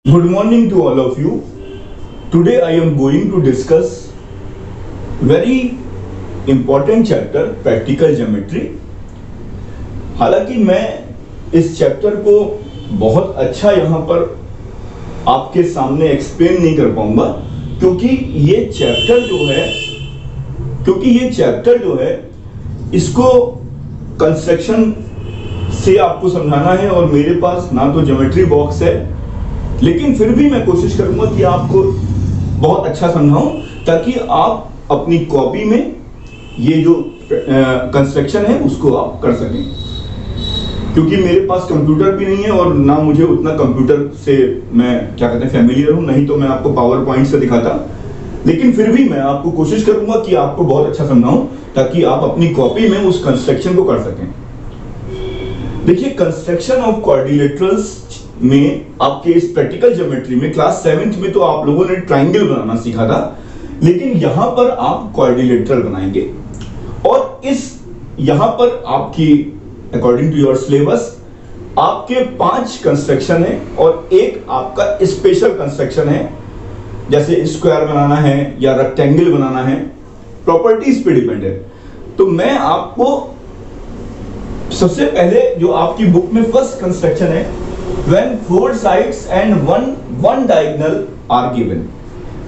Good morning to all of you. Today I am going to discuss very important chapter practical geometry. हालांकि मैं इस chapter को बहुत अच्छा यहाँ पर आपके सामने एक्सप्लेन नहीं कर पाऊंगा क्योंकि ये चैप्टर जो है इसको कंस्ट्रक्शन से आपको समझाना है और मेरे पास ना तो ज्योमेट्री बॉक्स है, लेकिन फिर भी मैं कोशिश करूंगा कि आपको बहुत अच्छा समझाऊं ताकि आप अपनी कॉपी में ये जो कंस्ट्रक्शन है उसको आप कर सकें। क्योंकि मेरे पास कंप्यूटर भी नहीं है और ना मुझे उतना कंप्यूटर से मैं फैमिलियर हूं, नहीं तो मैं आपको पावर पॉइंट से दिखाता, लेकिन फिर भी मैं आपको कोशिश करूंगा कि आपको बहुत अच्छा समझाऊं ताकि आप अपनी कॉपी में उस कंस्ट्रक्शन को कर सकें। देखिए, कंस्ट्रक्शन ऑफ क्वाड्रिलेटरल्स में आपके इस प्रैक्टिकल ज्योमेट्री में क्लास 7th में तो आप लोगों ने ट्रायंगल बनाना सीखा था, लेकिन यहां पर आप क्वाड्रिलेटरल बनाएंगे और यहां पर आपकी अकॉर्डिंग टू योर सिलेबस आपके 5 कंस्ट्रक्शन है और एक आपका स्पेशल कंस्ट्रक्शन है, जैसे स्क्वायर बनाना है या रेक्टेंगल बनाना है, प्रॉपर्टीज पे डिपेंड है। तो मैं आपको सबसे पहले जो आपकी बुक में फर्स्ट कंस्ट्रक्शन है, when 4 sides and one diagonal are given,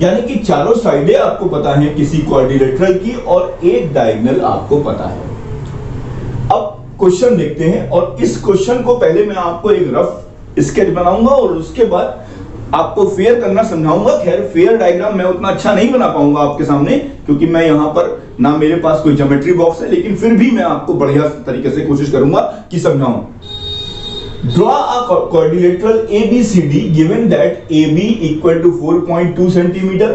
यानी कि चारों साइडें आपको पता है किसी क्वाड्रिलेटरल की और एक डायगोनल आपको पता है। अब क्वेश्चन देखते हैं और इस क्वेश्चन को पहले मैं आपको एक रफ स्केच बनाऊंगा और उसके बाद आपको फेयर करना समझाऊंगा। खैर, फेयर डायग्राम मैं उतना अच्छा नहीं बना पाऊंगा आपके सामने क्योंकि मैं यहां पर ना मेरे पास कोई ज्योमेट्री बॉक्स है, लेकिन फिर भी मैं आपको बढ़िया तरीके से कोशिश करूंगा कि समझाऊं। Draw a quadrilateral ABCD given that AB equal to 4.2 centimeter,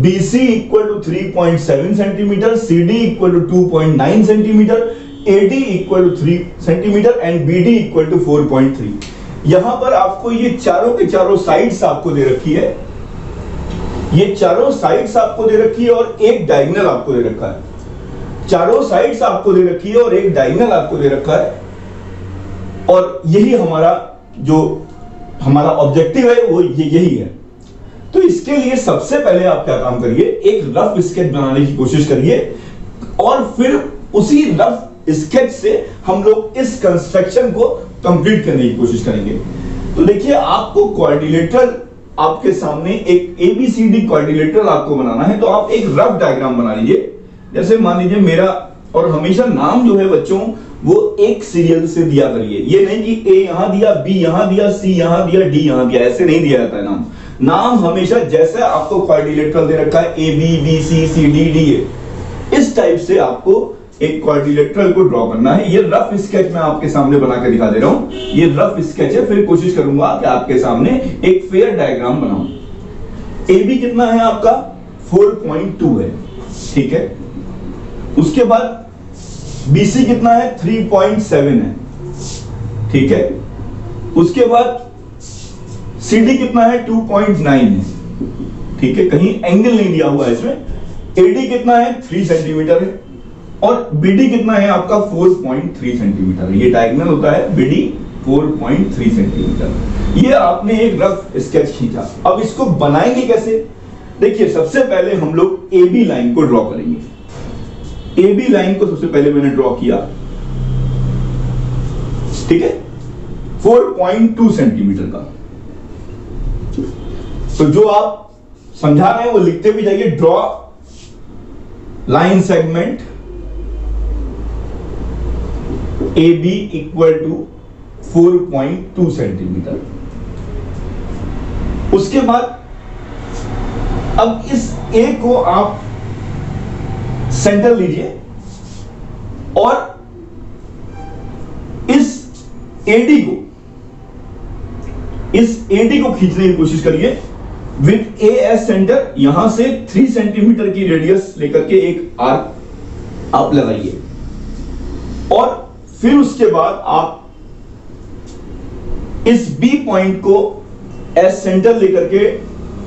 BC equal to 3.7 centimeter, CD equal to 2.9 centimeter, AD equal to 3 centimeter and BD equal to 4.3। यहां पर आपको ये चारों के चारों साइड्स आपको दे रखी है, ये चारों साइड्स आपको दे रखी है और एक डायगोनल आपको दे रखा है। चारों साइड्स आपको दे रखी है और एक डायगोनल आपको दे रखा है और यही हमारा ऑब्जेक्टिव है, वो यही है। तो इसके लिए सबसे पहले आप क्या काम करिए, एक रफ स्केच बनाने की कोशिश करिए और फिर उसी रफ स्केच से हम लोग इस कंस्ट्रक्शन को कंप्लीट करने की कोशिश करेंगे। तो देखिए, आपको क्वाड्रिलेटरल आपके सामने एक एबीसीडी क्वाड्रिलेटरल आपको बनाना है, तो आप एक रफ डायग्राम बना लीजिए। जैसे मान लीजिए मेरा, और हमेशा नाम जो है बच्चों वो एक सीरियल से दिया करिए, ये नहीं कि ए यहां दिया, बी यहां दिया, सी यहां दिया, डी यहां दिया, ऐसे नहीं दिया जाता है नाम हमेशा जैसे आपको क्वाड्रिलेटरल दे रखा है A B B C C D D A, इस टाइप से आपको एक क्वाड्रिलेटरल को ड्रॉ करना है। ये रफ स्केच मैं आपके सामने बना के दिखा दे रहा हूं, ये रफ स्केच है, फिर कोशिश करूंगा कि आपके सामने एक फेयर डायग्राम बनाऊं। ए बी कितना है आपका 4.2 है, ठीक है। उसके बाद BC कितना है 3.7 है, ठीक है। उसके बाद CD कितना है 2.9 है, ठीक है, कहीं एंगल नहीं दिया हुआ है इसमें। AD कितना है 3 सेंटीमीटर है और BD कितना है आपका 4.3 सेंटीमीटर। ये डायगोनल होता है BD 4.3 सेंटीमीटर। ये आपने एक रफ स्केच खींचा। अब इसको बनाएंगे कैसे? देखिए, सबसे पहले हम लोग AB लाइन को ड्रॉ करेंगे। AB लाइन को सबसे पहले मैंने ड्रॉ किया, ठीक है, 4.2 सेंटीमीटर का। तो जो आप समझा रहे हैं वो लिखते भी जाइए। Draw line segment AB equal to 4.2 centimetre. उसके बाद अब इस A को आप सेंटर लीजिए और इस AD को खींचने की कोशिश करिए विद ए एस सेंटर। यहां से 3 सेंटीमीटर की रेडियस लेकर के एक आर्क आप लगाइए और फिर उसके बाद आप इस B पॉइंट को एस सेंटर लेकर के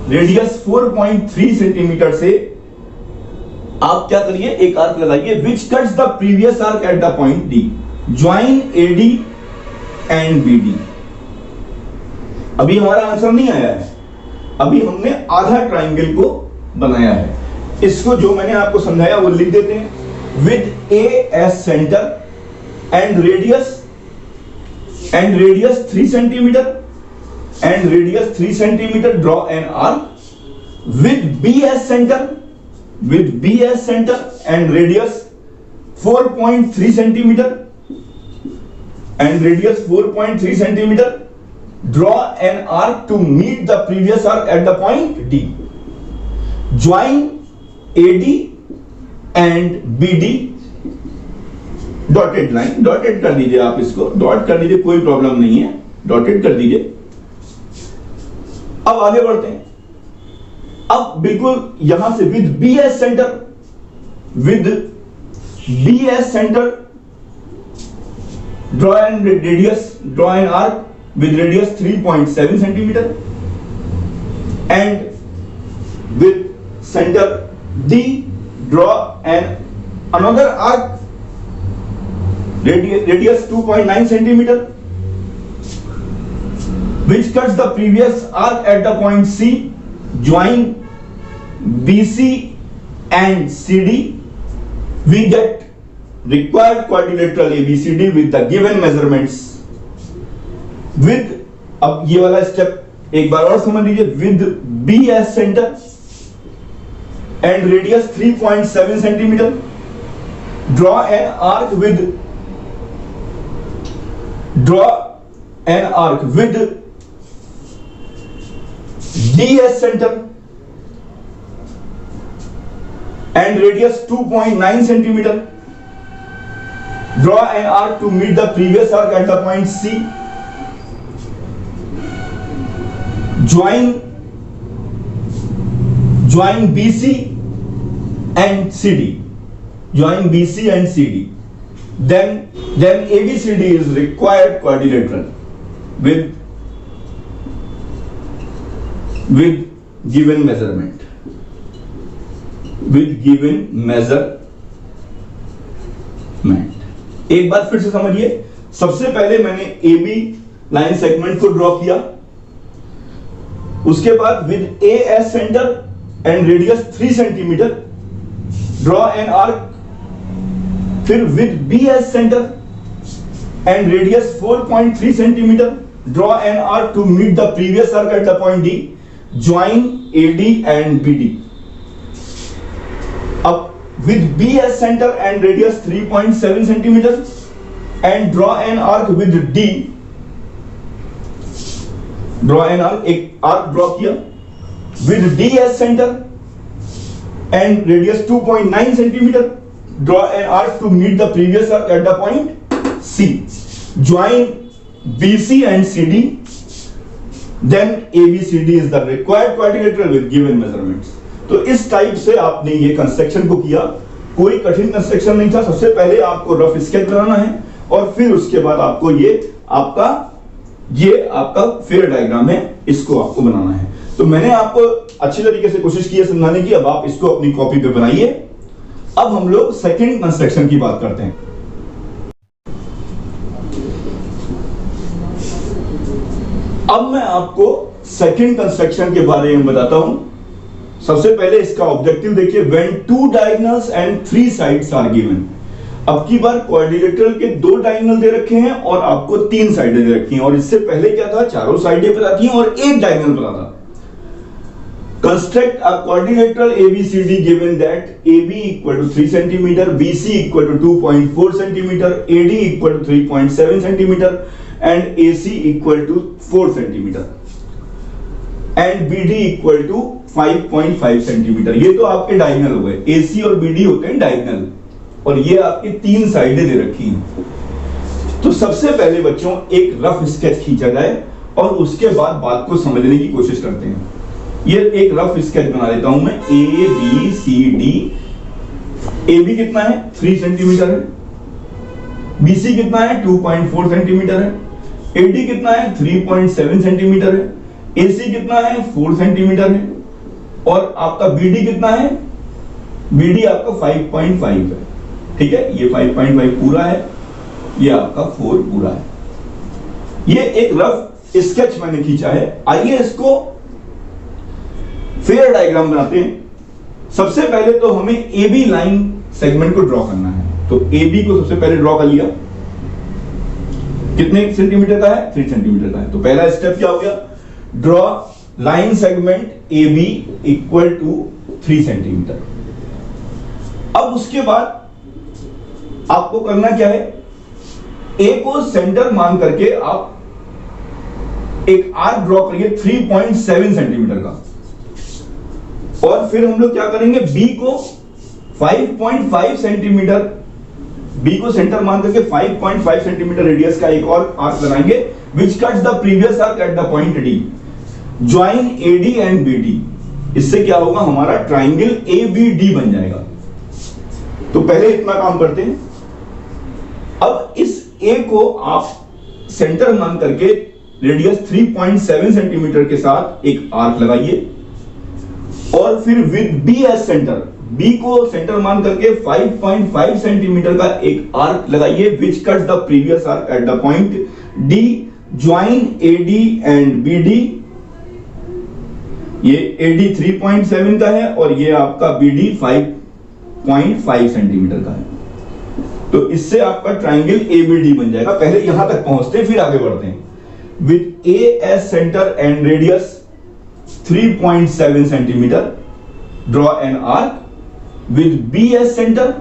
रेडियस 4.3 सेंटीमीटर से आप क्या करिए, एक आर्क लगाइए which cuts the previous arc at the point D। Join AD and BD। अभी हमारा आंसर नहीं आया है, अभी हमने आधा ट्राइंगल को बनाया है। इसको जो मैंने आपको समझाया वो लिख देते हैं। With A as centre and radius 3 centimetre and radius 3 centimeter, draw an arc with BS center and radius 4.3 centimeter and radius 4.3 centimeter, draw an arc to meet the previous arc at the point D. Join AD and BD, dotted line, dotted कर दीजिए, आप इसको dot कर दीजिए, कोई problem नहीं है, dotted कर दीजिए। अब आगे बढ़ते हैं। अब बिल्कुल यहां से with B as centre draw an arc with radius 3.7 centimetre and with centre D draw an another arc radius 2.9 centimeter which cuts the previous arc at the point C. Join BC and CD. We get required quadrilateral ABCD with the given measurements. With, अब ये वाला step एक बार और समझ लीजिए। With BS center and radius 3.7 centimeter, draw an arc with DS center and radius 2.9 centimeter. Draw an arc to meet the previous arc at the point C. Join BC and CD. Join BC and CD. Then ABCD is required quadrilateral with given measurement. एक बार फिर से समझिए। सबसे पहले मैंने AB line segment को draw किया, उसके बाद with AS centre and radius 3 centimetre draw an arc, फिर with BS centre and radius 4.3 centimetre draw an arc to meet the previous arc at the point D. Join AD and BD. अब with BS center and radius 3.7 centimeter and draw an arc with D. Draw an arc, एक arc draw किया with DS center and radius 2.9 centimeter. Draw an arc to meet the previous arc at the point C. Join BC and CD. Then ABCD is the required quadrilateral with given measurements. तो इस type से आपने ये construction को किया। कोई कठिन construction नहीं था। सबसे पहले आपको रफ स्केच बनाना है और फिर उसके बाद आपको ये आपका फेयर डायग्राम है, इसको आपको बनाना है। तो मैंने आपको अच्छी तरीके से कोशिश की है समझाने की। अब आप इसको अपनी कॉपी पे बनाइए। अब हम लोग सेकंड कंस्ट्रक्शन की बात करते हैं। अब मैं आपको सेकंड कंस्ट्रक्शन के बारे में बताता हूं। सबसे पहले इसका ऑब्जेक्टिव देखिए। When 2 diagonals and 3 sides are given. अब की बार क्वाड्रिलेटरल के 2 डायगोनल दे रखे हैं और आपको 3 साइडें दे रखी हैं, और इससे पहले क्या था, चारों साइडें पता थी और एक डायगोनल पता था। Construct a quadrilateral ABCD given that AB equal to 3 centimeter, BC equal to 2.4 centimeter, AD equal to 3.7 centimeter, and AC equal to 4 centimeter, and BD equal to 5.5 centimeter. ये तो आपके डायगोनल हो गए। AC और BD होते हैं diagonal, और ये आपकी 3 साइडें दे रखी हैं। तो सबसे पहले बच्चों एक रफ स्केच खींचा जाए और उसके बाद बात को समझने की कोशिश करते हैं। ये एक रफ स्केच बना लेता हूं मैं। ABCD। AB कितना है, 3 सेंटीमीटर है। BC कितना है, 2.4 सेंटीमीटर है। AD कितना है, 3.7 सेंटीमीटर है। AC कितना है, 4 सेंटीमीटर है। और आपका BD कितना है, BD आपका 5.5 है। ठीक है, ये 5.5 पूरा है, ये आपका 4 पूरा है। ये एक रफ स्केच मैंने खींचा है। आइए इसको फेयर डायग्राम बनाते हैं। सबसे पहले तो हमें ए बी लाइन सेगमेंट को ड्रॉ करना है। तो ए बी को सबसे पहले ड्रॉ कर लिया। कितने सेंटीमीटर का है? 3 सेंटीमीटर का है। तो पहला स्टेप क्या हो गया? Draw line segment A B equal to 3 centimetre. अब उसके बाद आपको करना क्या है? ए को सेंटर मान करके आप एक आर्क ड्रॉ करिए 3.7 सेंटीमीटर का। और फिर हम लोग क्या करेंगे? बी को 5.5 सेंटीमीटर, बी को सेंटर मान करके 5.5 सेंटीमीटर रेडियस का एक और आर्क बनाएंगे which cuts the previous arc at the point D. Join AD and BD. इससे क्या होगा? हमारा ट्राइंगल एबीडी बन जाएगा। तो पहले इतना काम करते हैं। अब इस ए को आप सेंटर मान करके रेडियस 3.7 सेंटीमीटर के साथ एक आर्क लगाइए और फिर with B as centre, B को सेंटर मान करके 5.5 सेंटीमीटर का एक आर्क लगाइए which cuts the previous arc at the point D. Join AD and BD. ये एडी 3.7 का है और ये आपका बीडी 5.5 सेंटीमीटर का है। तो इससे आपका ट्राइंगल एबीडी बन जाएगा। पहले यहां तक पहुंचते हैं, फिर आगे बढ़ते हैं। With A as centre and radius 3.7 centimetre, draw an arc with B as centre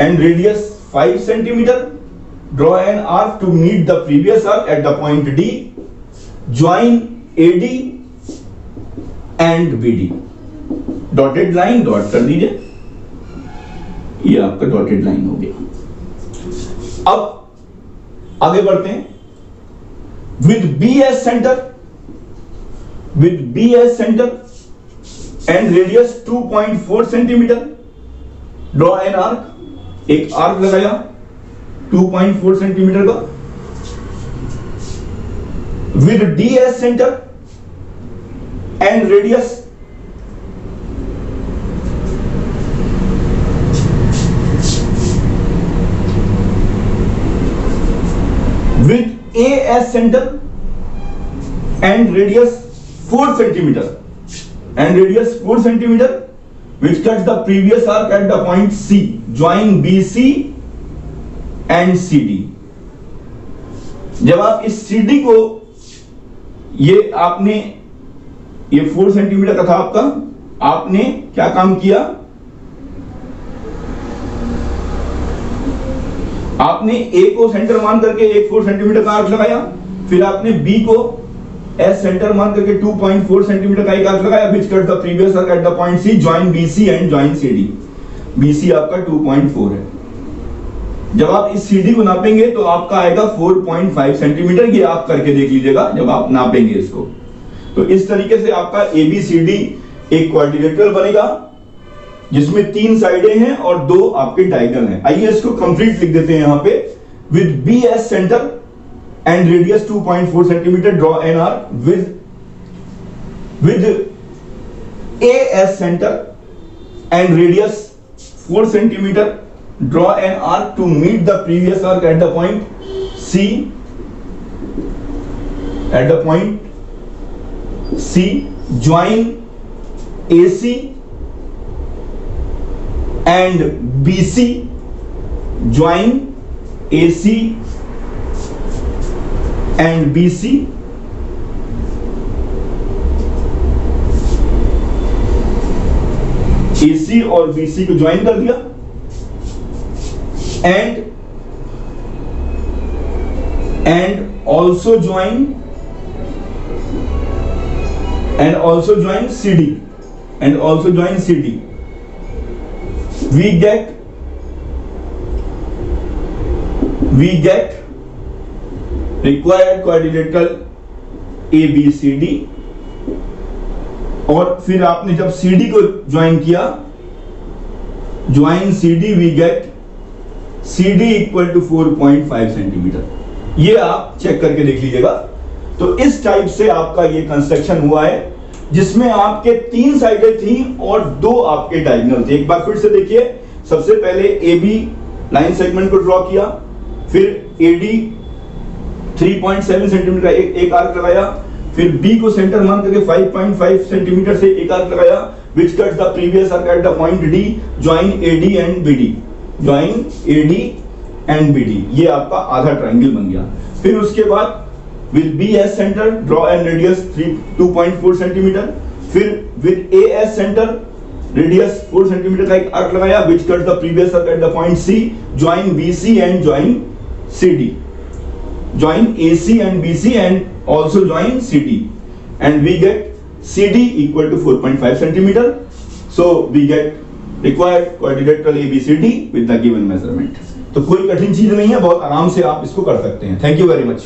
and radius 5 centimetre, draw an arc to meet the previous arc at the point D. Join AD and BD. Dotted line dot कर दीजिए। ये आपका dotted line हो गया। अब आगे बढ़ते हैं। With B as centre, with B as centre and radius 2.4 centimetre, draw an arc. एक आर्क लगाया 2.4 सेंटीमीटर का। With D as centre and radius 'AS center and radius 4 centimeter which cuts the previous arc at the point C. Join BC and CD. जब आप इस CD को ये 4 centimetre का था आपका, आपने क्या काम किया? आपने A को सेंटर मान करके एक 4 सेंटीमीटर का आर्क लगाया, फिर आपने B को S सेंटर मान करके 2.4 सेंटीमीटर का एक आर्क लगाया which cut the previous arc at the point C. Join BC and join CD. BC आपका 2.4 है। जब आप इस CD को नापेंगे तो आपका आएगा 4.5 सेंटीमीटर। ये आप करके देख लीजिएगा जब आप नापेंगे इसको। तो इस तरीके से आपका ABCD एक क्वाड्रिलेटरल बनेगा जिसमें 3 साइडें हैं और 2 आपके डायगोनल हैं। आइए इसको कंप्लीट लिख देते हैं यहां पे। With BS centre and radius 2.4 centimetre, draw an arc with AS centre and radius 4 centimetre, draw an arc to meet the previous arc at the point C. At the point C, join AC and BC. Join AC and BC. AC और BC को join कर दिया and also join CD and also join CD. We get required quadrilateral ABCD। और फिर आपने जब CD को join किया, join CD, we get CD equal to 4.5 centimetre. ये आप चेक करके देख लीजिएगा। तो इस टाइप से आपका ये कंस्ट्रक्शन हुआ है जिसमें आपके 3 साइडें थी और 2 आपके डायगोनल थे। एक बार फिर से देखिए। सबसे पहले AB लाइन सेगमेंट को ड्रॉ किया, फिर AD 3.7 सेंटीमीटर का एक आर्क लगाया, फिर बी को सेंटर मान करके 5.5 सेंटीमीटर से एक आर्क लगाया, which cuts the previous arc at the point D, join AD and BD, join AD and BD, ये आपका आधा ट्रायंगल बन गया। फिर उसके बाद with B as center, draw and radius 2.4 centimetre, फिर with A as center, radius 4 centimetre का एक आर्क लगाया, which cuts the previous arc at the point C, join BC and join CD, join AC and BC and also join CD, and we get CD equal to 4.5 centimeter. So we get required quadrilateral ABCD with the given measurement. तो कोई कठिन चीज नहीं है, बहुत आराम से आप इसको कर सकते हैं। Thank you very much.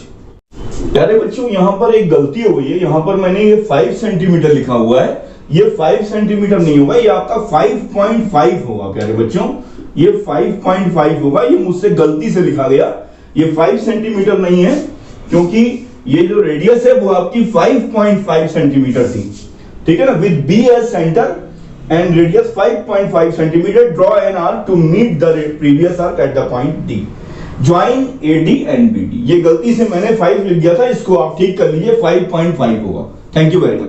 प्यारे बच्चों, यहाँ पर एक गलती हो गई है, यहाँ पर मैंने ये 5 सेंटीमीटर लिखा हुआ है, ये 5 सेंटीमीटर नहीं होगा, ये आपका 5.5 होगा। प्यारे बच्चों, ये 5.5 होगा, ये मुझसे गलती से लिखा गया, ये 5 सेंटीमीटर नहीं है, क्योंकि ये जो रेडियस है वो आपकी 5.5 सेंटीमीटर थी, ठीक है ना। With B as centre and radius 5.5 centimetre, draw an arc to meet the previous arc at the point D, join AD and BD. ये गलती से मैंने 5 लिख दिया था, इसको आप ठीक कर लीजिए, 5.5 होगा। Thank you very much.